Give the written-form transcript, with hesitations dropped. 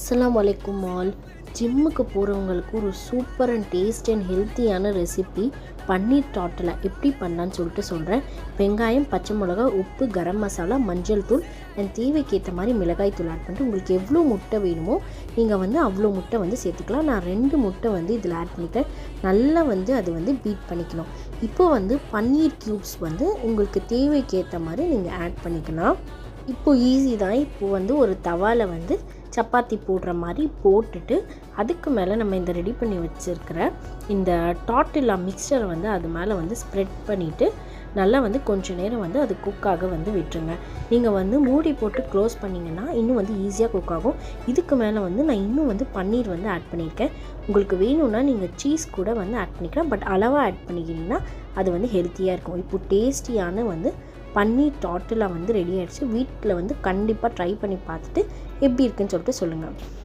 அஸ்ஸலாமு அலைக்கும் ஆல். ஜிம்முக்கு போகிறவங்களுக்கு ஒரு சூப்பர் அண்ட் டேஸ்ட் அண்ட் ஹெல்த்தியான ரெசிபி பன்னீர் டாட்டலா எப்படி பண்ணலான்னு சொல்லிட்டு சொல்கிறேன். வெங்காயம், பச்சை மிளகா, உப்பு, கரம் மசாலா, மஞ்சள் தூள் அண்ட் தேவைக்கு ஏற்ற மாதிரி மிளகாய் தூள் ஆட் பண்ணிட்டு உங்களுக்கு எவ்வளோ முட்டை வேணுமோ நீங்கள் அவ்வளோ முட்டை சேர்த்துக்கலாம். நான் 2 முட்டை இதில் ஆட் பண்ணிட்டேன். நல்லா அது பீட் பண்ணிக்கணும். இப்போ பன்னீர் க்யூப்ஸ் உங்களுக்கு தேவைக்கு ஏற்ற மாதிரி நீங்கள் ஆட் பண்ணிக்கலாம். இப்போது ஈஸி தான். இப்போது ஒரு தவாவில் சப்பாத்தி போடுற மாதிரி போட்டுட்டு அதுக்கு மேலே நம்ம இந்த ரெடி பண்ணி வச்சுருக்கிற இந்த டாட்டிலா மிக்சரை அது மேலே ஸ்ப்ரெட் பண்ணிவிட்டு நல்லா கொஞ்சம் நேரம் அது குக்காக விட்டுருங்க. நீங்கள் மூடி போட்டு க்ளோஸ் பண்ணிங்கன்னா இன்னும் ஈஸியாக குக் ஆகும். இதுக்கு மேலே நான் இன்னும் பன்னீர் ஆட் பண்ணியிருக்கேன். உங்களுக்கு வேணும்னா நீங்கள் சீஸ் கூட ஆட் பண்ணிக்கலாம். பட் அளவாக ஆட் பண்ணிக்கிட்டிங்கன்னா அது ஹெல்த்தியாக இருக்கும். இப்போ டேஸ்டியான பன்னீர் டாட்டலா ரெடி ஆகிடுச்சு. வீட்டில் கண்டிப்பாக ட்ரை பண்ணி பார்த்துட்டு எப்படி இருக்குன்னு சொல்லிட்டு சொல்லுங்கள்.